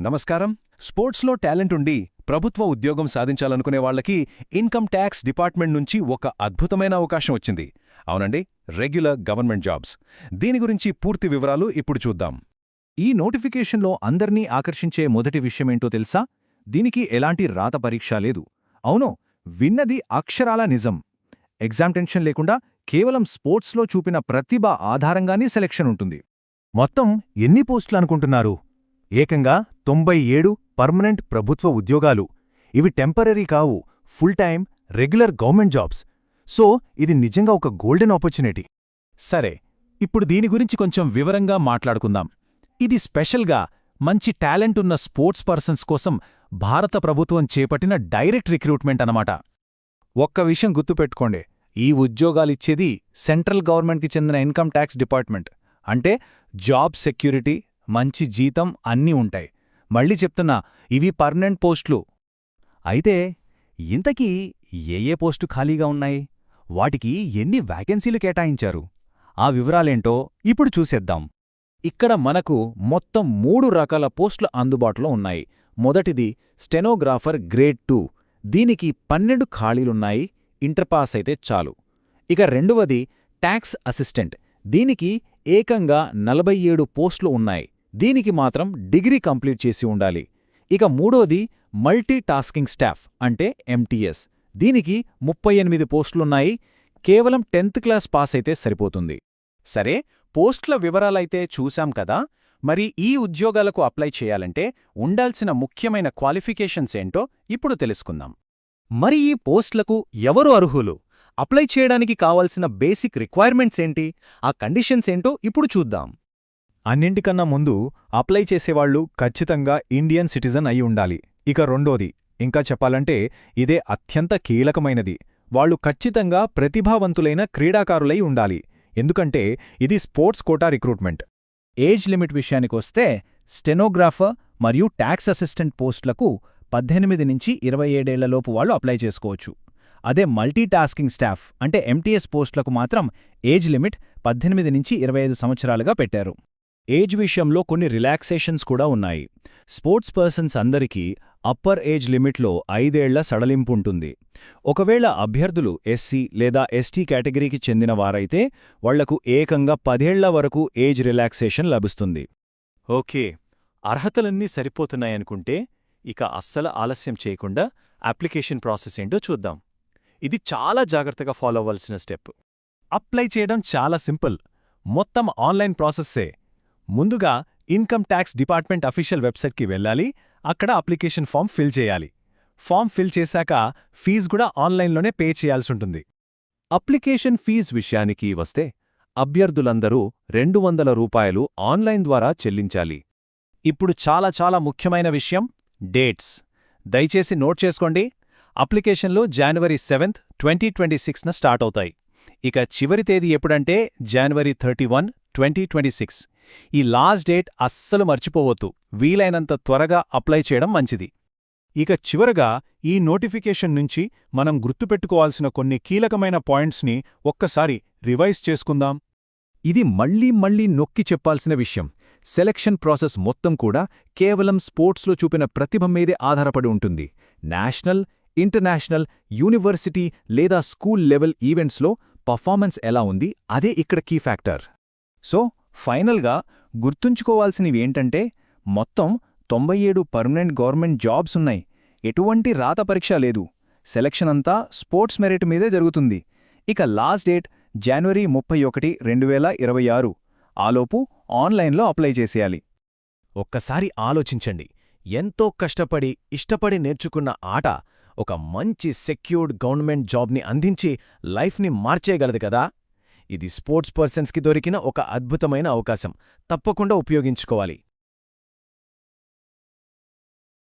నమస్కారం. స్పోర్ట్స్లో టాలెంట్ ఉండి ప్రభుత్వ ఉద్యోగం సాధించాలనుకునే వాళ్లకి ఇన్కమ్ ట్యాక్స్ డిపార్ట్మెంట్ నుంచి ఒక అద్భుతమైన అవకాశం వచ్చింది. అవునండి, రెగ్యులర్ గవర్నమెంట్ జాబ్స్. దీని గురించి పూర్తి వివరాలు ఇప్పుడు చూద్దాం. ఈ నోటిఫికేషన్లో అందర్నీ ఆకర్షించే మొదటి విషయమేంటో తెలుసా? దీనికి ఎలాంటి రాత పరీక్ష లేదు. అవును, విన్నది అక్షరాల నిజం. ఎగ్జామ్ టెన్షన్ లేకుండా కేవలం స్పోర్ట్స్లో చూపిన ప్రతిభ ఆధారంగానే సెలెక్షన్ ఉంటుంది. మొత్తం ఎన్ని పోస్టులు అనుకుంటున్నారు? ఏకంగా 97 పర్మనెంట్ ప్రభుత్వ ఉద్యోగాలు. ఇవి టెంపరరీ కావు, full time regular government jobs. So ఇది నిజంగా ఒక గోల్డెన్ ఆపర్చునిటీ. సరే, ఇప్పుడు దీని గురించి కొంచెం వివరంగా మాట్లాడుకుందాం. ఇది స్పెషల్గా మంచి టాలెంట్ ఉన్న స్పోర్ట్స్ పర్సన్స్ కోసం భారత ప్రభుత్వం చేపట్టిన డైరెక్ట్ రిక్రూట్మెంట్ అన్నమాట. ఒక్క విషయం గుర్తుపెట్టుకోండి, ఈ ఉద్యోగాలిచ్చేది సెంట్రల్ గవర్నమెంట్కి చెందిన ఇన్కమ్ ట్యాక్స్ డిపార్ట్మెంట్. అంటే జాబ్ సెక్యూరిటీ, మంచి జీతం అన్నీ ఉంటాయి. మళ్ళీ చెప్తున్నా, ఇవి పర్మనెంట్ పోస్టులు. అయితే ఇంతకీ ఏ పోస్టు ఖాళీగా ఉన్నాయి? వాటికి ఎన్ని వ్యాకెన్సీలు కేటాయించారు? ఆ వివరాలేంటో ఇప్పుడు చూసేద్దాం. ఇక్కడ మనకు మొత్తం 3 రకాల పోస్టులు అందుబాటులో ఉన్నాయి. మొదటిది స్టెనోగ్రాఫర్ గ్రేడ్ 2. దీనికి 12 ఖాళీలున్నాయి, ఇంటర్ పాస్ అయితే చాలు. ఇక రెండవది ట్యాక్స్ అసిస్టెంట్. దీనికి ఏకంగా 47 పోస్టులు ఉన్నాయి. దీనికి మాత్రం డిగ్రీ కంప్లీట్ చేసి ఉండాలి. ఇక మూడోది మల్టీ టాస్కింగ్ స్టాఫ్ అంటే ఎంటీఎస్. దీనికి 38 పోస్టులున్నాయి. కేవలం 10th క్లాస్ పాస్ అయితే సరిపోతుంది. సరే, పోస్టుల వివరాలైతే చూశాం కదా. మరి ఈ ఉద్యోగాలకు అప్లై చేయాలంటే ఉండాల్సిన ముఖ్యమైన క్వాలిఫికేషన్స్ ఏంటో ఇప్పుడు తెలుసుకుందాం. మరి ఈ పోస్టులకు ఎవరు అర్హులు? అప్లై చేయడానికి కావాల్సిన బేసిక్ రిక్వైర్మెంట్స్ ఏంటి? ఆ కండిషన్స్ ఏంటో ఇప్పుడు చూద్దాం. అన్నింటికన్నా ముందు అప్లై చేసేవాళ్లు ఖచ్చితంగా ఇండియన్ సిటిజన్ అయి ఉండాలి. ఇక రెండోది, ఇంకా చెప్పాలంటే ఇదే అత్యంత కీలకమైనది, వాళ్లు ఖచ్చితంగా ప్రతిభావంతులైన క్రీడాకారులై ఉండాలి. ఎందుకంటే ఇది sports quota recruitment. Age limit విషయానికొస్తే స్టెనోగ్రాఫర్ మరియు ట్యాక్స్ అసిస్టెంట్ పోస్టులకు 18 నుంచి 27 ఏళ్లలోపు వాళ్ళు అప్లై చేసుకోవచ్చు. అదే మల్టీటాస్కింగ్ స్టాఫ్ అంటే ఎంటీఎస్ పోస్టులకు మాత్రం ఏజ్ లిమిట్ 18 నుంచి 25 సంవత్సరాలుగా పెట్టారు. ఏజ్ విషయంలో కొన్ని రిలాక్సేషన్స్ కూడా ఉన్నాయి. స్పోర్ట్స్ పర్సన్స్ అందరికీ అప్పర్ ఏజ్ లిమిట్లో 5 ఏళ్ల సడలింపుంటుంది. ఒకవేళ అభ్యర్థులు ఎస్సీ లేదా ఎస్టీ కేటగిరీకి చెందిన వారైతే వాళ్లకు ఏకంగా 10 ఏళ్ల వరకు ఏజ్ రిలాక్సేషన్ లభిస్తుంది. ఓకే, అర్హతలన్నీ సరిపోతున్నాయనుకుంటే ఇక అస్సలు ఆలస్యం చేయకుండా అప్లికేషన్ ప్రాసెస్ ఏంటో చూద్దాం. ఇది చాలా జాగ్రత్తగా ఫాలో అవ్వాల్సిన స్టెప్. అప్లై చేయడం చాలా సింపుల్, మొత్తం ఆన్లైన్ ప్రాసెస్సే. ముందుగా ఇన్కమ్ ట్యాక్స్ డిపార్ట్మెంట్ అఫీషియల్ వెబ్సైట్కి వెళ్ళాలి. అక్కడ అప్లికేషన్ ఫామ్ ఫిల్ చేయాలి. ఫామ్ ఫిల్ చేశాక ఫీజు కూడా ఆన్లైన్లోనే పే చేయాల్సుంటుంది. అప్లికేషన్ ఫీజు విషయానికి వస్తే అభ్యర్థులందరూ ₹200 ఆన్లైన్ ద్వారా చెల్లించాలి. ఇప్పుడు చాలా ముఖ్యమైన విషయం, డేట్స్. దయచేసి నోట్ చేసుకోండి. అప్లికేషన్లు January 7, 2026న స్టార్ట్ అవుతాయి. ఇక చివరి తేదీ ఎప్పుడంటే January 31, 2026. ఈ లాస్ట్ డేట్ అస్సలు మర్చిపోవద్దు. వీలైనంత త్వరగా అప్లై చేయడం మంచిది. ఇక చివరగా ఈ నోటిఫికేషన్ నుంచి మనం గుర్తుపెట్టుకోవాల్సిన కొన్ని కీలకమైన పాయింట్స్ని ఒక్కసారి రివైజ్ చేసుకుందాం. ఇది మళ్ళీ నొక్కి చెప్పాల్సిన విషయం. సెలక్షన్ ప్రాసెస్ మొత్తం కూడా కేవలం స్పోర్ట్స్లో చూపిన ప్రతిభ మీదే ఆధారపడి ఉంటుంది. నేషనల్, ఇంటర్నేషనల్, యూనివర్సిటీ లేదా స్కూల్ లెవెల్ ఈవెంట్స్లో పర్ఫార్మెన్స్ ఎలా ఉంది, అదే ఇక్కడ కీ ఫ్యాక్టర్. సో ఫైనల్గా గుర్తుంచుకోవాల్సినవి ఏంటంటే మొత్తం 97 పర్మనెంట్ గవర్నమెంట్ జాబ్స్ ఉన్నాయి. ఎటువంటి రాత పరీక్ష లేదు. సెలక్షన్ అంతా స్పోర్ట్స్ మెరిట్ మీదే జరుగుతుంది. ఇక లాస్ట్ డేట్ January 31, 2026. ఆలోపు ఆన్లైన్లో అప్లై చేసేయాలి. ఒక్కసారి ఆలోచించండి, ఎంతో కష్టపడి ఇష్టపడి నేర్చుకున్న ఆట ఒక మంచి సెక్యూర్డ్ గవర్నమెంట్ జాబ్ని అందించి లైఫ్ని మార్చేయగలదు కదా. ఇది స్పోర్ట్స్ పర్సన్స్కి దొరికిన ఒక అద్భుతమైన అవకాశం. తప్పకుండా ఉపయోగించుకోవాలి.